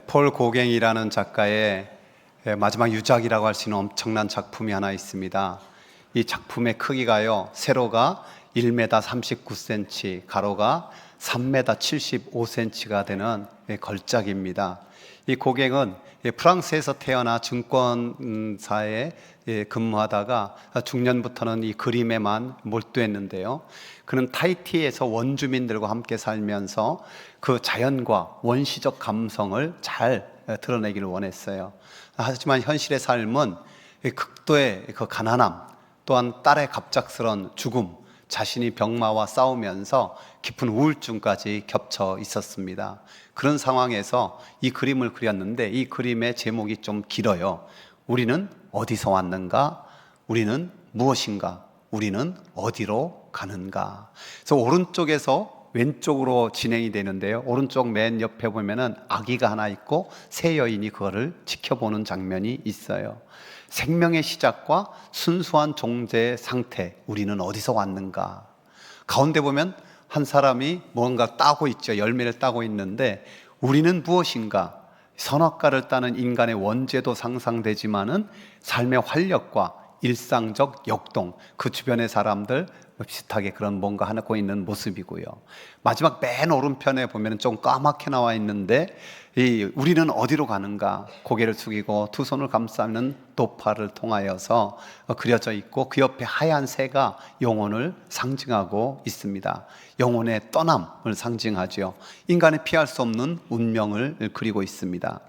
폴 고갱이라는 작가의 마지막 유작이라고 할 수 있는 엄청난 작품이 하나 있습니다. 이 작품의 크기가요, 세로가 1m 39cm, 가로가 3m 75cm가 되는 걸작입니다. 이 고갱은 프랑스에서 태어나 증권사에 근무하다가 중년부터는 이 그림에만 몰두했는데요. 그는 타히티에서 원주민들과 함께 살면서 그 자연과 원시적 감성을 잘 드러내기를 원했어요. 하지만 현실의 삶은 극도의 그 가난함, 또한 딸의 갑작스런 죽음, 자신이 병마와 싸우면서 깊은 우울증까지 겹쳐 있었습니다. 그런 상황에서 이 그림을 그렸는데, 이 그림의 제목이 좀 길어요. 우리는 어디서 왔는가? 우리는 무엇인가? 우리는 어디로 가는가? 그래서 오른쪽에서 왼쪽으로 진행이 되는데요, 오른쪽 맨 옆에 보면은 아기가 하나 있고 세 여인이 그거를 지켜보는 장면이 있어요. 생명의 시작과 순수한 존재의 상태, 우리는 어디서 왔는가? 가운데 보면 한 사람이 뭔가 따고 있죠. 열매를 따고 있는데, 우리는 무엇인가? 선악과를 따는 인간의 원죄도 상상되지만은 삶의 활력과 일상적 역동, 그 주변의 사람들 비슷하게 그런 뭔가 하고 있는 모습이고요. 마지막 맨 오른편에 보면 좀 까맣게 나와 있는데, 우리는 어디로 가는가? 고개를 숙이고 두 손을 감싸는 도파를 통하여서 그려져 있고, 그 옆에 하얀 새가 영혼을 상징하고 있습니다. 영혼의 떠남을 상징하죠. 인간이 피할 수 없는 운명을 그리고 있습니다.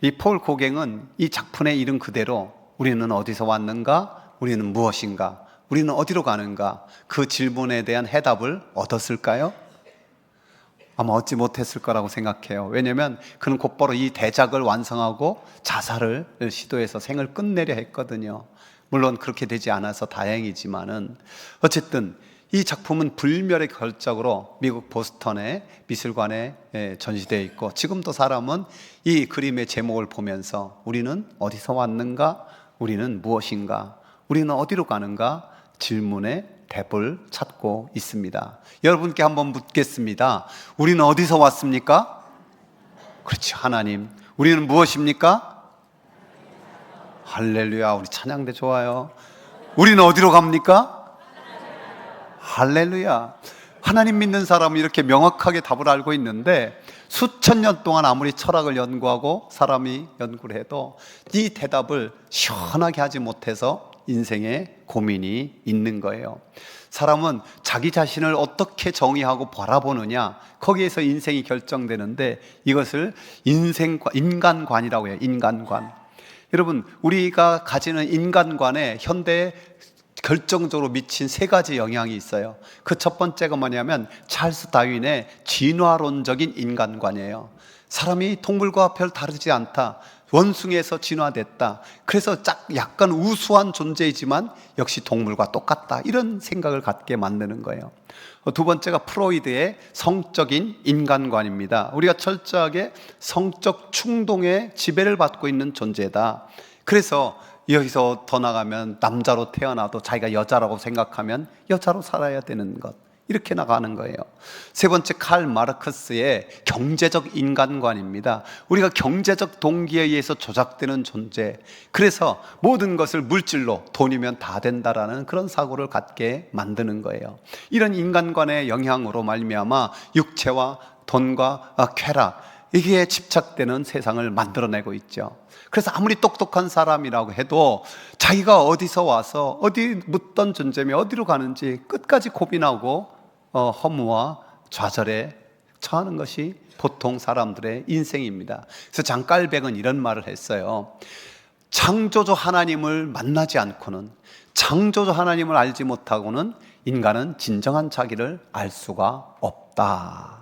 이 폴 고갱은 이 작품의 이름 그대로 우리는 어디서 왔는가? 우리는 무엇인가? 우리는 어디로 가는가? 그 질문에 대한 해답을 얻었을까요? 아마 얻지 못했을 거라고 생각해요. 왜냐하면 그는 곧바로 이 대작을 완성하고 자살을 시도해서 생을 끝내려 했거든요. 물론 그렇게 되지 않아서 다행이지만은, 어쨌든 이 작품은 불멸의 걸작으로 미국 보스턴의 미술관에 전시되어 있고, 지금도 사람은 이 그림의 제목을 보면서 우리는 어디서 왔는가? 우리는 무엇인가? 우리는 어디로 가는가? 질문의 답을 찾고 있습니다. 여러분께 한번 묻겠습니다. 우리는 어디서 왔습니까? 그렇죠, 하나님. 우리는 무엇입니까? 할렐루야, 우리 찬양대 좋아요. 우리는 어디로 갑니까? 할렐루야. 하나님 믿는 사람은 이렇게 명확하게 답을 알고 있는데, 수천 년 동안 아무리 철학을 연구하고 사람이 연구를 해도 이 대답을 시원하게 하지 못해서 인생에 고민이 있는 거예요. 사람은 자기 자신을 어떻게 정의하고 바라보느냐, 거기에서 인생이 결정되는데, 이것을 인간관이라고 해요. 인간관. 여러분, 우리가 가지는 인간관에 현대에 결정적으로 미친 세 가지 영향이 있어요. 그 첫 번째가 뭐냐면 찰스 다윈의 진화론적인 인간관이에요. 사람이 동물과 별 다르지 않다, 원숭이에서 진화됐다, 그래서 약간 우수한 존재이지만 역시 동물과 똑같다, 이런 생각을 갖게 만드는 거예요. 두 번째가 프로이드의 성적인 인간관입니다. 우리가 철저하게 성적 충동에 지배를 받고 있는 존재다. 그래서 여기서 더 나가면 남자로 태어나도 자기가 여자라고 생각하면 여자로 살아야 되는 것, 이렇게 나가는 거예요. 세 번째, 칼 마르크스의 경제적 인간관입니다. 우리가 경제적 동기에 의해서 조작되는 존재, 그래서 모든 것을 물질로, 돈이면 다 된다라는 그런 사고를 갖게 만드는 거예요. 이런 인간관의 영향으로 말미암아 육체와 돈과 쾌락, 이게 집착되는 세상을 만들어내고 있죠. 그래서 아무리 똑똑한 사람이라고 해도 자기가 어디서 와서 어디 묻던 존재며 어디로 가는지 끝까지 고민하고 허무와 좌절에 처하는 것이 보통 사람들의 인생입니다. 그래서 장깔백은 이런 말을 했어요. 창조주 하나님을 만나지 않고는, 창조주 하나님을 알지 못하고는 인간은 진정한 자기를 알 수가 없다.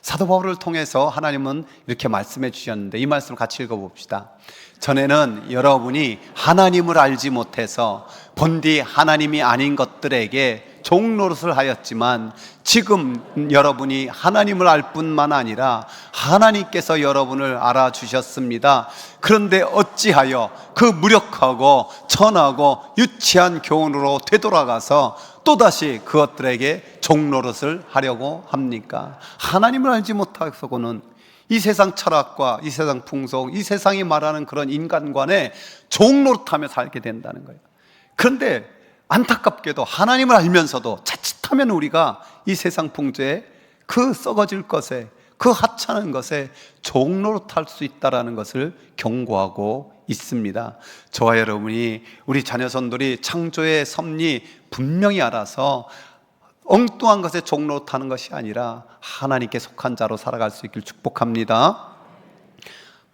사도 바울을 통해서 하나님은 이렇게 말씀해 주셨는데, 이 말씀을 같이 읽어봅시다. 전에는 여러분이 하나님을 알지 못해서 본디 하나님이 아닌 것들에게 종노릇을 하였지만, 지금 여러분이 하나님을 알 뿐만 아니라 하나님께서 여러분을 알아주셨습니다. 그런데 어찌하여 그 무력하고 천하고 유치한 교훈으로 되돌아가서 또다시 그것들에게 종노릇을 하려고 합니까? 하나님을 알지 못하고는 이 세상 철학과 이 세상 풍속, 이 세상이 말하는 그런 인간관에 종노릇하며 살게 된다는 거예요. 그런데 안타깝게도 하나님을 알면서도 자칫하면 우리가 이 세상 풍조에, 그 썩어질 것에, 그 하찮은 것에 종노릇할 수 있다는 것을 경고하고 있습니다. 저와 여러분이, 우리 자녀손들이 창조의 섭리 분명히 알아서 엉뚱한 것에 종노릇하는 것이 아니라 하나님께 속한 자로 살아갈 수 있길 축복합니다.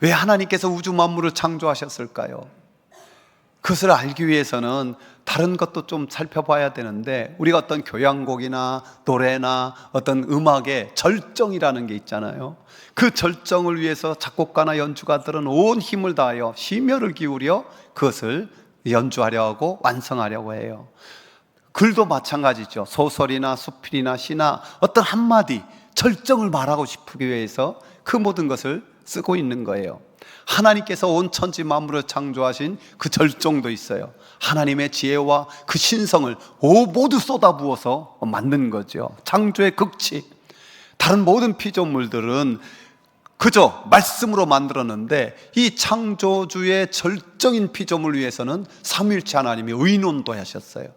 왜 하나님께서 우주 만물을 창조하셨을까요? 그것을 알기 위해서는 다른 것도 좀 살펴봐야 되는데, 우리가 어떤 교향곡이나 노래나 어떤 음악의 절정이라는 게 있잖아요. 그 절정을 위해서 작곡가나 연주가들은 온 힘을 다하여 심혈을 기울여 그것을 연주하려 하고 완성하려고 해요. 글도 마찬가지죠. 소설이나 수필이나 시나 어떤 한마디 절정을 말하고 싶기 위해서 그 모든 것을 쓰고 있는 거예요. 하나님께서 온 천지 만물을 창조하신 그 절정도 있어요. 하나님의 지혜와 그 신성을 모두 쏟아부어서 만든 거죠. 창조의 극치. 다른 모든 피조물들은 그저 말씀으로 만들었는데, 이 창조주의 절정인 피조물을 위해서는 삼위일체 하나님이 의논도 하셨어요.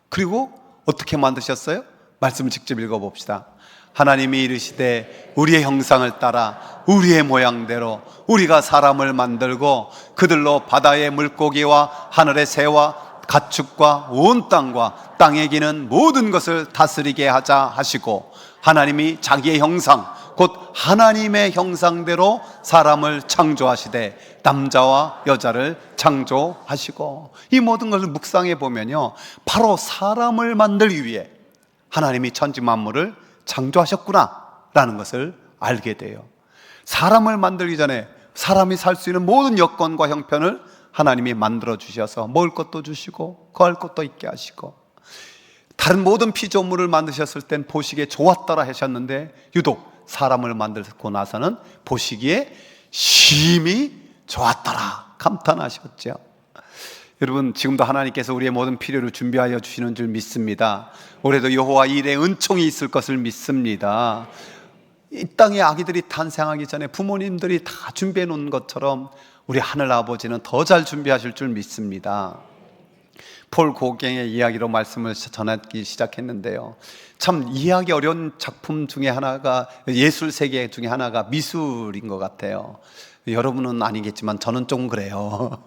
그리고 어떻게 만드셨어요? 말씀을 직접 읽어봅시다. 하나님이 이르시되 우리의 형상을 따라 우리의 모양대로 우리가 사람을 만들고 그들로 바다의 물고기와 하늘의 새와 가축과 온 땅과 땅에 기는 모든 것을 다스리게 하자 하시고, 하나님이 자기의 형상 곧 하나님의 형상대로 사람을 창조하시되 남자와 여자를 창조하시고, 이 모든 것을 묵상해 보면요, 바로 사람을 만들기 위해 하나님이 천지 만물을 창조하셨구나 라는 것을 알게 돼요. 사람을 만들기 전에 사람이 살 수 있는 모든 여건과 형편을 하나님이 만들어 주셔서 먹을 것도 주시고 거할 것도 있게 하시고, 다른 모든 피조물을 만드셨을 땐 보시기에 좋았더라 하셨는데, 유독 사람을 만들고 나서는 보시기에 심히 좋았더라 감탄하셨죠. 여러분, 지금도 하나님께서 우리의 모든 필요를 준비하여 주시는 줄 믿습니다. 올해도 여호와 일에 은총이 있을 것을 믿습니다. 이 땅에 아기들이 탄생하기 전에 부모님들이 다 준비해 놓은 것처럼 우리 하늘 아버지는 더 잘 준비하실 줄 믿습니다. 폴 고갱의 이야기로 말씀을 전하기 시작했는데요, 참 이해하기 어려운 작품 중에 하나가, 예술 세계 중에 하나가 미술인 것 같아요. 여러분은 아니겠지만 저는 좀 그래요.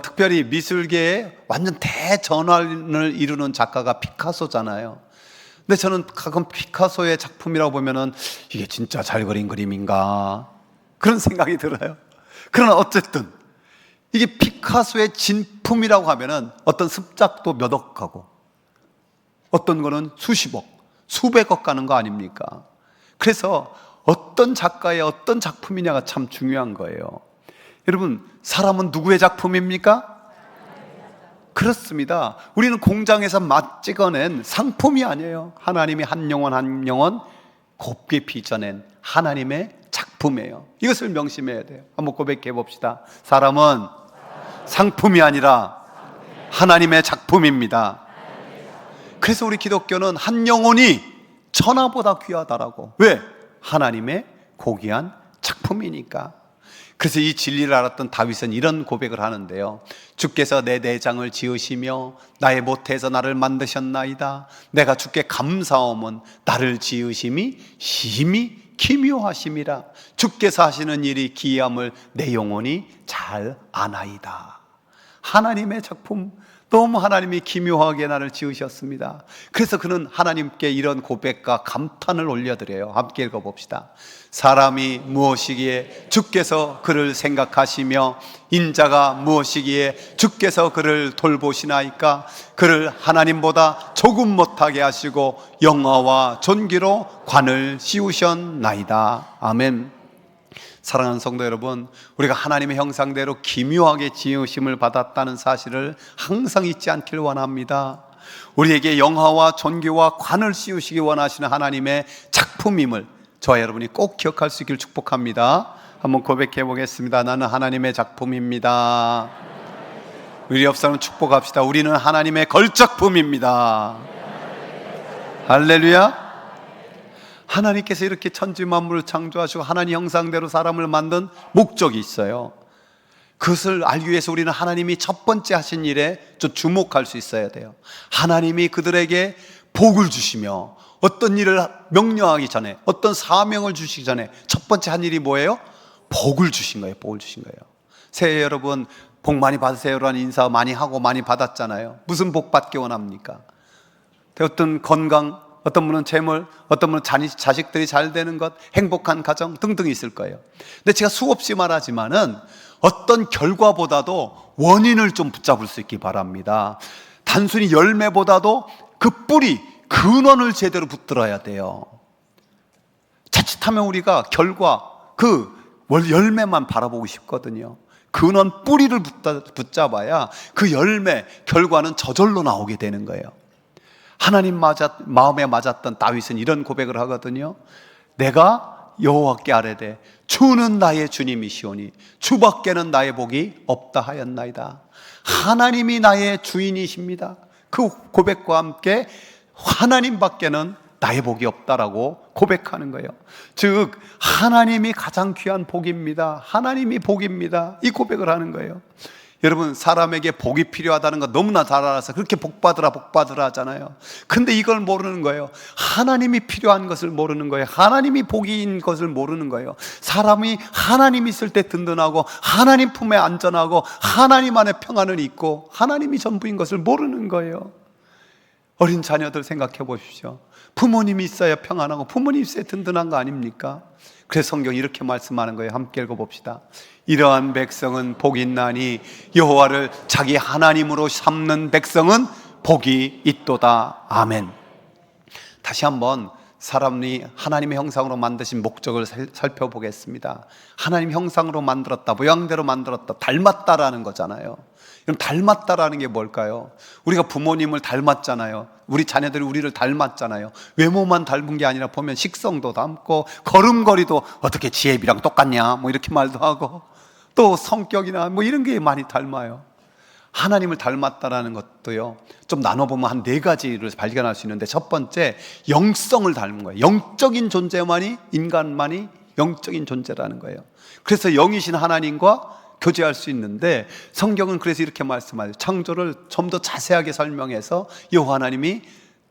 특별히 미술계에 완전 대전환을 이루는 작가가 피카소잖아요. 근데 저는 가끔 피카소의 작품이라고 보면은 이게 진짜 잘 그린 그림인가 그런 생각이 들어요. 그러나 어쨌든 이게 피카소의 진품이라고 하면은 어떤 습작도 몇 억 가고 어떤 거는 수십억, 수백억 가는 거 아닙니까? 그래서 어떤 작가의 어떤 작품이냐가 참 중요한 거예요. 여러분, 사람은 누구의 작품입니까? 그렇습니다. 우리는 공장에서 찍어낸 상품이 아니에요. 하나님이 한 영혼 한 영혼 곱게 빚어낸 하나님의 작품이에요. 이것을 명심해야 돼요. 한번 고백해 봅시다. 사람은 상품이 아니라 하나님의 작품입니다. 그래서 우리 기독교는 한 영혼이 천하보다 귀하다라고. 왜? 하나님의 고귀한 작품이니까. 그래서 이 진리를 알았던 다윗은 이런 고백을 하는데요, 주께서 내 내장을 지으시며 나의 모태에서 나를 만드셨나이다. 내가 주께 감사함은 나를 지으심이 심히 기묘하심이라. 주께서 하시는 일이 기이함을 내 영혼이 잘 아나이다. 하나님의 작품, 너무 하나님이 기묘하게 나를 지으셨습니다. 그래서 그는 하나님께 이런 고백과 감탄을 올려드려요. 함께 읽어봅시다. 사람이 무엇이기에 주께서 그를 생각하시며 인자가 무엇이기에 주께서 그를 돌보시나이까. 그를 하나님보다 조금 못하게 하시고 영화와 존귀로 관을 씌우셨나이다. 아멘. 사랑하는 성도 여러분, 우리가 하나님의 형상대로 기묘하게 지으심을 받았다는 사실을 항상 잊지 않길 원합니다. 우리에게 영화와 존귀와 관을 씌우시기 원하시는 하나님의 작품임을 저와 여러분이 꼭 기억할 수 있길 축복합니다. 한번 고백해 보겠습니다. 나는 하나님의 작품입니다. 우리 옆 사람 축복합시다. 우리는 하나님의 걸작품입니다. 할렐루야. 하나님께서 이렇게 천지 만물을 창조하시고 하나님 형상대로 사람을 만든 목적이 있어요. 그것을 알기 위해서 우리는 하나님이 첫 번째 하신 일에 좀 주목할 수 있어야 돼요. 하나님이 그들에게 복을 주시며 어떤 일을 명령하기 전에, 어떤 사명을 주시기 전에 첫 번째 한 일이 뭐예요? 복을 주신 거예요. 복을 주신 거예요. 새해 여러분 복 많이 받으세요라는 인사 많이 하고 많이 받았잖아요. 무슨 복 받기 원합니까? 어떤 건강, 어떤 분은 재물, 어떤 분은 자식들이 잘 되는 것, 행복한 가정 등등 있을 거예요. 근데 제가 수없이 말하지만은 어떤 결과보다도 원인을 좀 붙잡을 수 있기 바랍니다. 단순히 열매보다도 그 뿌리, 근원을 제대로 붙들어야 돼요. 자칫하면 우리가 결과, 그 열매만 바라보고 싶거든요. 근원 뿌리를 붙잡아야 그 열매, 결과는 저절로 나오게 되는 거예요. 하나님 마음에 맞았던 다윗은 이런 고백을 하거든요. 내가 여호와께 아뢰되 주는 나의 주님이시오니 주밖에는 나의 복이 없다 하였나이다. 하나님이 나의 주인이십니다. 그 고백과 함께 하나님밖에는 나의 복이 없다라고 고백하는 거예요. 즉 하나님이 가장 귀한 복입니다. 하나님이 복입니다. 이 고백을 하는 거예요. 여러분, 사람에게 복이 필요하다는 거 너무나 잘 알아서 그렇게 복 받으라 하잖아요. 근데 이걸 모르는 거예요. 하나님이 필요한 것을 모르는 거예요. 하나님이 복인 것을 모르는 거예요. 사람이 하나님 있을 때 든든하고 하나님 품에 안전하고 하나님 안에 평안을 있고 하나님이 전부인 것을 모르는 거예요. 어린 자녀들 생각해 보십시오. 부모님이 있어야 평안하고 부모님이 있어야 든든한 거 아닙니까? 그래서 성경이 이렇게 말씀하는 거예요. 함께 읽어봅시다. 이러한 백성은 복이 있나니 여호와를 자기 하나님으로 삼는 백성은 복이 있도다. 아멘. 다시 한번 사람이 하나님의 형상으로 만드신 목적을 살펴보겠습니다. 하나님 형상으로 만들었다, 모양대로 만들었다, 닮았다라는 거잖아요. 그럼 닮았다라는 게 뭘까요? 우리가 부모님을 닮았잖아요. 우리 자녀들이 우리를 닮았잖아요. 외모만 닮은 게 아니라 보면 식성도 닮고 걸음걸이도 어떻게 지혜비랑 똑같냐 뭐 이렇게 말도 하고 또 성격이나 뭐 이런 게 많이 닮아요. 하나님을 닮았다라는 것도요, 좀 나눠보면 한 4가지를 발견할 수 있는데, 첫 번째, 영성을 닮은 거예요. 영적인 존재만이, 인간만이 영적인 존재라는 거예요. 그래서 영이신 하나님과 교제할 수 있는데, 성경은 그래서 이렇게 말씀하죠. 창조를 좀 더 자세하게 설명해서 여호와 하나님이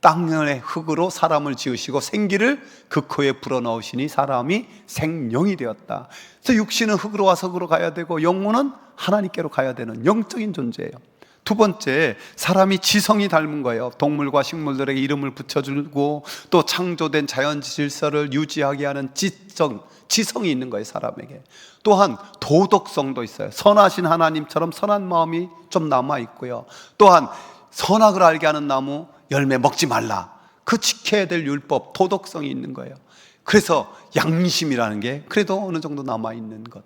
땅의 흙으로 사람을 지으시고 생기를 그 코에 불어넣으시니 사람이 생명이 되었다. 그래서 육신은 흙으로 와서 흙으로 가야 되고 영혼은 하나님께로 가야 되는 영적인 존재예요. 두 번째, 사람이 지성이 닮은 거예요. 동물과 식물들에게 이름을 붙여주고 또 창조된 자연 질서를 유지하게 하는 지성이 있는 거예요, 사람에게. 또한 도덕성도 있어요. 선하신 하나님처럼 선한 마음이 좀 남아있고요. 또한 선악을 알게 하는 나무 열매 먹지 말라, 그 지켜야 될 율법, 도덕성이 있는 거예요. 그래서 양심이라는 게 그래도 어느 정도 남아있는 것.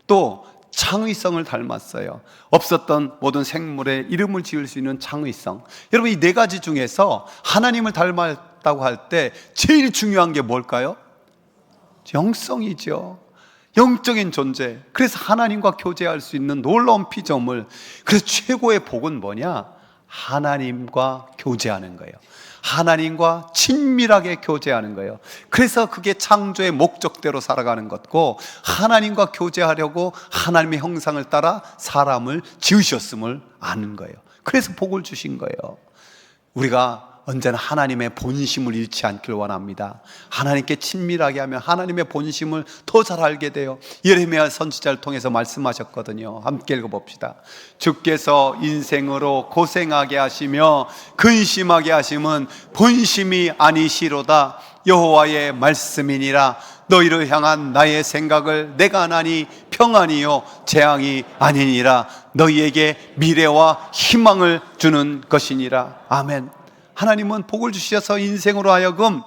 또 창의성을 닮았어요. 없었던 모든 생물에 이름을 지을 수 있는 창의성. 여러분, 이 4가지 중에서 하나님을 닮았다고 할 때 제일 중요한 게 뭘까요? 영성이죠. 영적인 존재. 그래서 하나님과 교제할 수 있는 놀라운 피조물. 그래서 최고의 복은 뭐냐? 하나님과 교제하는 거예요. 하나님과 친밀하게 교제하는 거예요. 그래서 그게 창조의 목적대로 살아가는 것고, 하나님과 교제하려고 하나님의 형상을 따라 사람을 지으셨음을 아는 거예요. 그래서 복을 주신 거예요. 우리가 언제나 하나님의 본심을 잃지 않길 원합니다. 하나님께 친밀하게 하면 하나님의 본심을 더 잘 알게 돼요. 예레미야 선지자를 통해서 말씀하셨거든요. 함께 읽어봅시다. 주께서 인생으로 고생하게 하시며 근심하게 하심은 본심이 아니시로다. 여호와의 말씀이니라. 너희를 향한 나의 생각을 내가 아나니 평안이요 재앙이 아니니라. 너희에게 미래와 희망을 주는 것이니라. 아멘. 하나님은 복을 주셔서 인생으로 하여금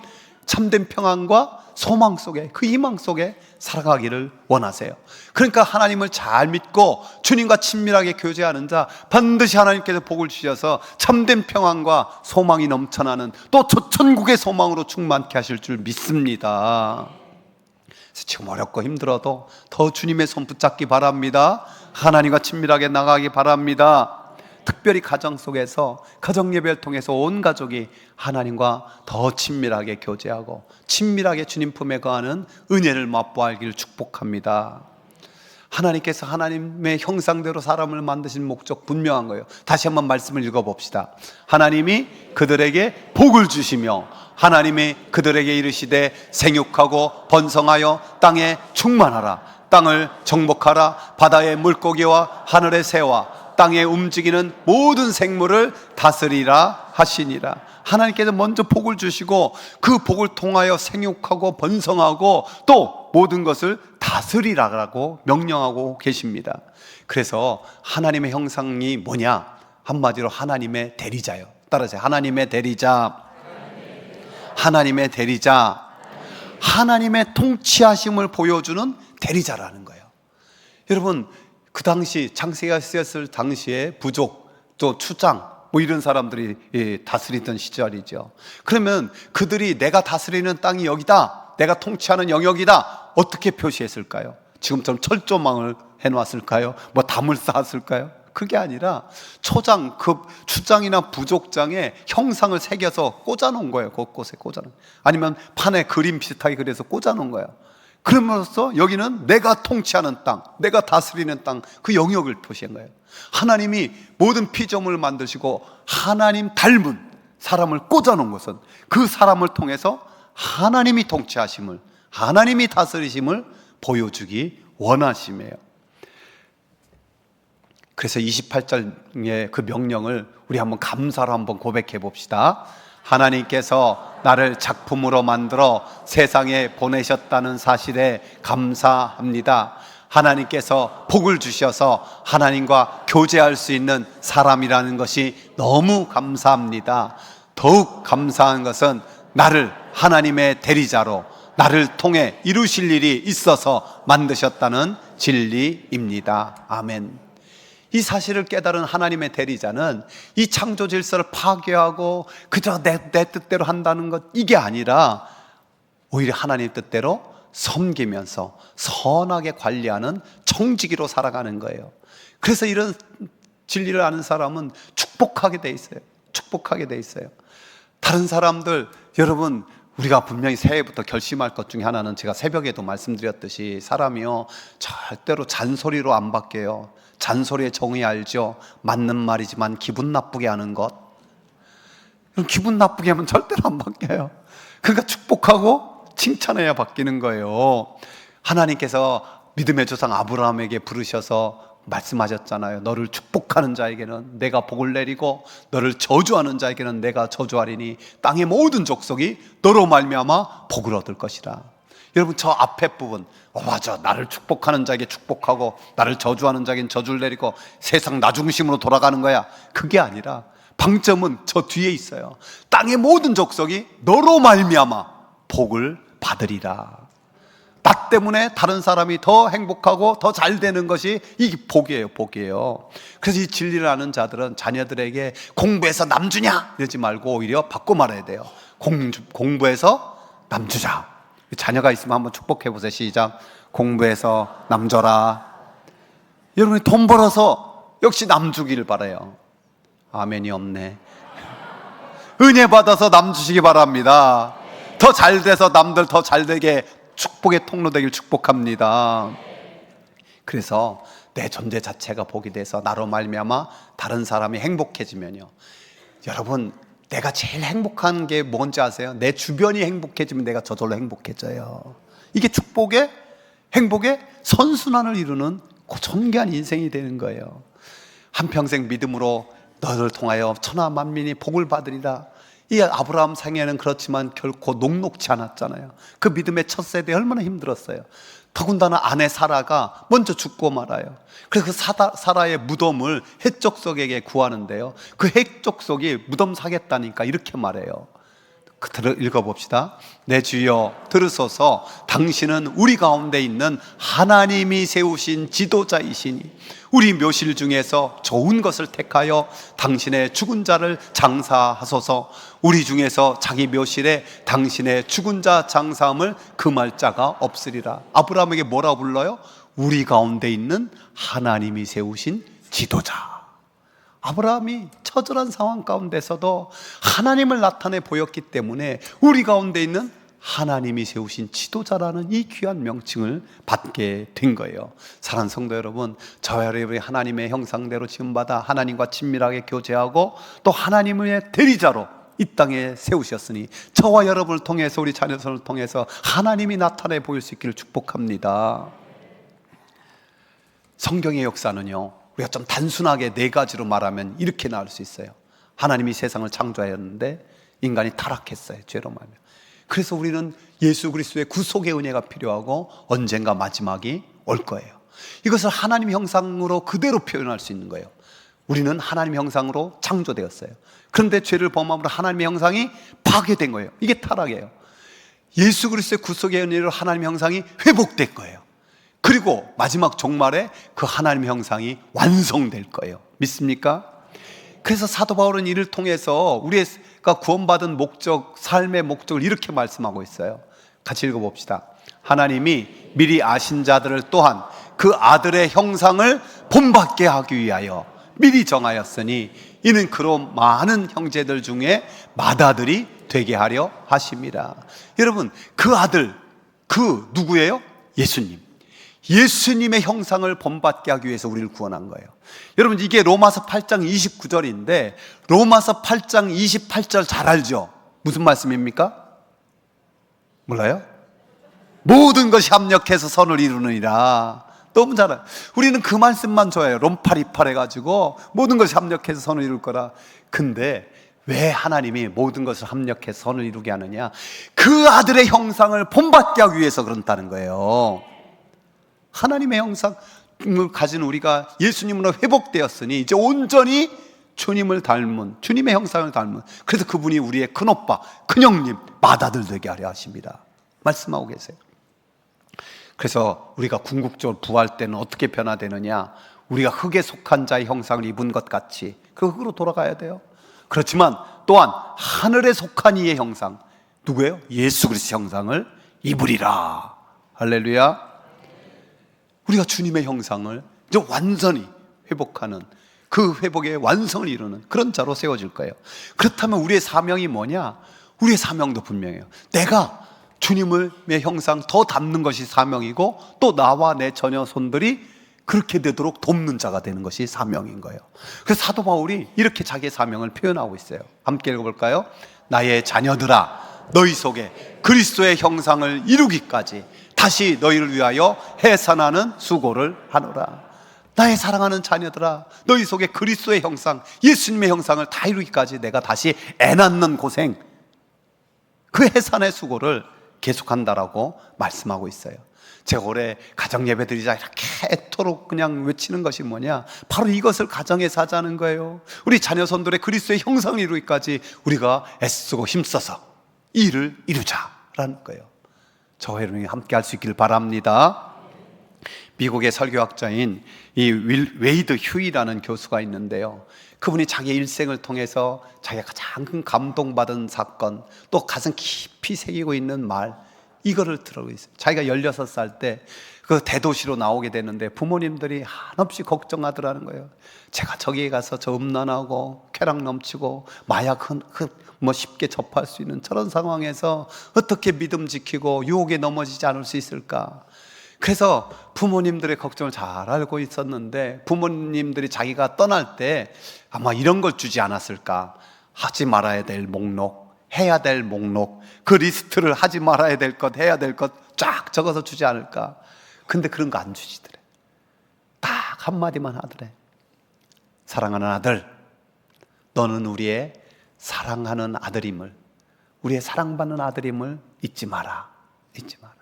참된 평안과 소망 속에, 그 희망 속에 살아가기를 원하세요. 그러니까 하나님을 잘 믿고 주님과 친밀하게 교제하는 자, 반드시 하나님께서 복을 주셔서 참된 평안과 소망이 넘쳐나는 또 천국의 소망으로 충만케 하실 줄 믿습니다. 지금 어렵고 힘들어도 더 주님의 손 붙잡기 바랍니다. 하나님과 친밀하게 나가기 바랍니다. 특별히 가정 속에서 가정 예배를 통해서 온 가족이 하나님과 더 친밀하게 교제하고 친밀하게 주님 품에 거하는 은혜를 맛보아기를 축복합니다. 하나님께서 하나님의 형상대로 사람을 만드신 목적 분명한 거예요. 다시 한번 말씀을 읽어봅시다. 하나님이 그들에게 복을 주시며 하나님이 그들에게 이르시되 생육하고 번성하여 땅에 충만하라. 땅을 정복하라. 바다의 물고기와 하늘의 새와 땅에 움직이는 모든 생물을 다스리라 하시니라. 하나님께서 먼저 복을 주시고 그 복을 통하여 생육하고 번성하고 또 모든 것을 다스리라고 명령하고 계십니다. 그래서 하나님의 형상이 뭐냐? 한마디로 하나님의 대리자요. 따라하세요. 하나님의 대리자. 하나님의 대리자. 하나님의 통치하심을 보여주는 대리자라는 거예요. 여러분, 그 당시 창세기가 쓰였을 당시에 부족 또 추장 뭐 이런 사람들이 다스리던 시절이죠. 그러면 그들이 내가 다스리는 땅이 여기다, 내가 통치하는 영역이다, 어떻게 표시했을까요? 지금처럼 철조망을 해놨을까요? 뭐 담을 쌓았을까요? 그게 아니라 초장, 추장이나 부족장에 형상을 새겨서 꽂아놓은 거예요. 곳곳에 꽂아놓은. 아니면 판에 그림 비슷하게 그려서 꽂아놓은 거예요. 그럼으로써 여기는 내가 통치하는 땅, 내가 다스리는 땅, 그 영역을 표시한 거예요. 하나님이 모든 피조물을 만드시고 하나님 닮은 사람을 꽂아놓은 것은 그 사람을 통해서 하나님이 통치하심을, 하나님이 다스리심을 보여주기 원하심이에요. 그래서 28절의 그 명령을 우리 한번 감사로 한번 고백해 봅시다. 하나님께서 나를 작품으로 만들어 세상에 보내셨다는 사실에 감사합니다. 하나님께서 복을 주셔서 하나님과 교제할 수 있는 사람이라는 것이 너무 감사합니다. 더욱 감사한 것은 나를 하나님의 대리자로 나를 통해 이루실 일이 있어서 만드셨다는 진리입니다. 아멘. 이 사실을 깨달은 하나님의 대리자는 이 창조 질서를 파괴하고 그저 내 뜻대로 한다는 것, 이게 아니라 오히려 하나님 뜻대로 섬기면서 선하게 관리하는 청지기로 살아가는 거예요. 그래서 이런 진리를 아는 사람은 축복하게 돼 있어요. 축복하게 돼 있어요. 다른 사람들, 여러분, 우리가 분명히 새해부터 결심할 것 중에 하나는 제가 새벽에도 말씀드렸듯이 사람이요 절대로 잔소리로 안 바뀌어요. 잔소리의 정의 알죠? 맞는 말이지만 기분 나쁘게 하는 것. 기분 나쁘게 하면 절대로 안 바뀌어요. 그러니까 축복하고 칭찬해야 바뀌는 거예요. 하나님께서 믿음의 조상 아브라함에게 부르셔서 말씀하셨잖아요. 너를 축복하는 자에게는 내가 복을 내리고 너를 저주하는 자에게는 내가 저주하리니 땅의 모든 족속이 너로 말미암아 복을 얻을 것이라. 여러분, 저 앞에 부분, 맞아, 나를 축복하는 자에게 축복하고 나를 저주하는 자에게는 저주를 내리고 세상 나 중심으로 돌아가는 거야. 그게 아니라 방점은 저 뒤에 있어요. 땅의 모든 족속이 너로 말미암아 복을 받으리라. 나 때문에 다른 사람이 더 행복하고 더 잘 되는 것이 이게 복이에요. 복이에요. 그래서 이 진리를 아는 자들은 자녀들에게 공부해서 남주냐 이러지 말고 오히려 바꿔 말해야 돼요. 공부해서 남주자. 자녀가 있으면 한번 축복해 보세요. 시작. 공부해서 남줘라. 여러분이 돈 벌어서 역시 남주기를 바라요. 아멘이 없네. 은혜 받아서 남주시기 바랍니다. 더 잘 돼서 남들 더 잘 되게 축복의 통로 되길 축복합니다. 그래서 내 존재 자체가 복이 돼서 나로 말미암아 다른 사람이 행복해지면요, 여러분, 내가 제일 행복한 게 뭔지 아세요? 내 주변이 행복해지면 내가 저절로 행복해져요. 이게 축복의, 행복의 선순환을 이루는 존귀한 인생이 되는 거예요. 한평생 믿음으로 너를 통하여 천하 만민이 복을 받으리라. 이 아브라함 생애는 그렇지만 결코 녹록지 않았잖아요. 그 믿음의 첫 세대 얼마나 힘들었어요. 더군다나 아내 사라가 먼저 죽고 말아요. 그래서 그 사라의 무덤을 헷족속에게 구하는데요, 그 헷족속이 무덤 사겠다니까 이렇게 말해요. 읽어봅시다. 내 주여 들으소서. 당신은 우리 가운데 있는 하나님이 세우신 지도자이시니 우리 묘실 중에서 좋은 것을 택하여 당신의 죽은 자를 장사하소서. 우리 중에서 자기 묘실에 당신의 죽은 자 장사함을 금할 자가 없으리라. 아브라함에게 뭐라 불러요? 우리 가운데 있는 하나님이 세우신 지도자. 아브라함이 처절한 상황 가운데서도 하나님을 나타내 보였기 때문에 우리 가운데 있는 하나님이 세우신 지도자라는 이 귀한 명칭을 받게 된 거예요. 사랑하는 성도 여러분, 저와 여러분이 하나님의 형상대로 지음받아 하나님과 친밀하게 교제하고 또 하나님의 대리자로 이 땅에 세우셨으니 저와 여러분을 통해서, 우리 자녀들을 통해서 하나님이 나타내 보일 수 있기를 축복합니다. 성경의 역사는요, 우리가 좀 단순하게 네 가지로 말하면 이렇게 나올 수 있어요. 하나님이 세상을 창조하였는데 인간이 타락했어요, 죄로 말하며. 그래서 우리는 예수 그리스도의 구속의 은혜가 필요하고 언젠가 마지막이 올 거예요. 이것을 하나님 형상으로 그대로 표현할 수 있는 거예요. 우리는 하나님 형상으로 창조되었어요. 그런데 죄를 범함으로 하나님의 형상이 파괴된 거예요. 이게 타락이에요. 예수 그리스도의 구속의 은혜로 하나님 형상이 회복된 거예요. 그리고 마지막 종말에 그 하나님 형상이 완성될 거예요. 믿습니까? 그래서 사도 바울은 이를 통해서 우리가 구원받은 목적, 삶의 목적을 이렇게 말씀하고 있어요. 같이 읽어봅시다. 하나님이 미리 아신 자들을 또한 그 아들의 형상을 본받게 하기 위하여 미리 정하였으니 이는 그로 많은 형제들 중에 맏아들이 되게 하려 하심이라. 여러분, 그 아들, 그 누구예요? 예수님. 예수님의 형상을 본받게 하기 위해서 우리를 구원한 거예요. 여러분, 이게 로마서 8장 29절인데 로마서 8장 28절 잘 알죠? 무슨 말씀입니까? 몰라요? 모든 것이 합력해서 선을 이루느니라. 너무 잘 알아요. 우리는 그 말씀만 좋아해요. 롬파리팔 해가지고 모든 것이 합력해서 선을 이룰 거라. 근데 왜 하나님이 모든 것을 합력해서 선을 이루게 하느냐? 그 아들의 형상을 본받게 하기 위해서 그런다는 거예요. 하나님의 형상을 가진 우리가 예수님으로 회복되었으니 이제 온전히 주님을 닮은, 주님의 형상을 닮은, 그래서 그분이 우리의 큰오빠, 큰형님, 맏아들 되게 하려 하십니다. 말씀하고 계세요. 그래서 우리가 궁극적으로 부활 때는 어떻게 변화되느냐? 우리가 흙에 속한 자의 형상을 입은 것 같이 그 흙으로 돌아가야 돼요. 그렇지만 또한 하늘에 속한 이의 형상, 누구예요? 예수 그리스도 형상을 입으리라. 할렐루야. 우리가 주님의 형상을 이제 완전히 회복하는, 그 회복의 완성을 이루는 그런 자로 세워질 거예요. 그렇다면 우리의 사명이 뭐냐? 우리의 사명도 분명해요. 내가 주님의 형상 더 닮는 것이 사명이고 또 나와 내 자녀손들이 그렇게 되도록 돕는 자가 되는 것이 사명인 거예요. 그래서 사도 바울이 이렇게 자기의 사명을 표현하고 있어요. 함께 읽어볼까요? 나의 자녀들아, 너희 속에 그리스도의 형상을 이루기까지 다시 너희를 위하여 해산하는 수고를 하노라. 나의 사랑하는 자녀들아, 너희 속에 그리스도의 형상, 예수님의 형상을 다 이루기까지 내가 다시 애낳는 고생, 그 해산의 수고를 계속한다라고 말씀하고 있어요. 제가 올해 가정 예배 드리자 이렇게 애토록 그냥 외치는 것이 뭐냐? 바로 이것을 가정에서 하자는 거예요. 우리 자녀손들의 그리스도의 형상을 이루기까지 우리가 애쓰고 힘써서 이 일을 이루자라는 거예요. 저와 여러분이 함께 할 수 있기를 바랍니다. 미국의 설교학자인 이 웨이드 휴이라는 교수가 있는데요, 그분이 자기의 일생을 통해서 자기가 가장 큰 감동받은 사건, 또 가슴 깊이 새기고 있는 말, 이거를 들어오고 있어요. 자기가 16살 때 그 대도시로 나오게 되는데 부모님들이 한없이 걱정하더라는 거예요. 제가 저기에 가서 저 음란하고 쾌락 넘치고 마약 쉽게 접할 수 있는 저런 상황에서 어떻게 믿음 지키고 유혹에 넘어지지 않을 수 있을까? 그래서 부모님들의 걱정을 잘 알고 있었는데 부모님들이 자기가 떠날 때 아마 이런 걸 주지 않았을까? 하지 말아야 될 목록, 해야 될 목록, 그 리스트를 하지 말아야 될 것, 해야 될 것 쫙 적어서 주지 않을까? 근데 그런 거 안 주시더래. 딱 한마디만 하더래. 사랑하는 아들, 너는 우리의 사랑하는 아들임을, 우리의 사랑받는 아들임을 잊지 마라. 잊지 마라.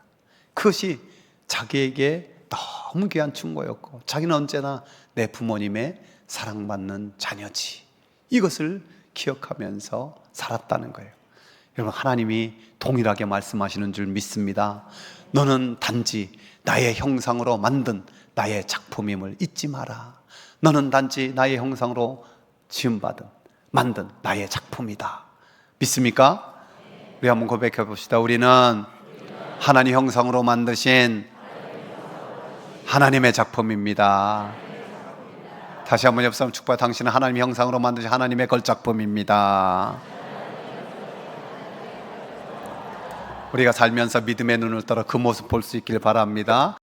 그것이 자기에게 너무 귀한 충고였고, 자기는 언제나 내 부모님의 사랑받는 자녀지, 이것을 기억하면서 살았다는 거예요. 여러분, 하나님이 동일하게 말씀하시는 줄 믿습니다. 너는 단지 나의 형상으로 만든 나의 작품임을 잊지 마라. 너는 단지 나의 형상으로 지음받은, 만든 나의 작품이다. 믿습니까? 우리 한번 고백해 봅시다. 우리는 하나님 형상으로 만드신 하나님의 작품입니다. 다시 한번 옆 사람 축복해. 당신은 하나님의 형상으로 만드신 하나님의 걸작품입니다. 우리가 살면서 믿음의 눈을 떠러 그 모습 볼 수 있길 바랍니다.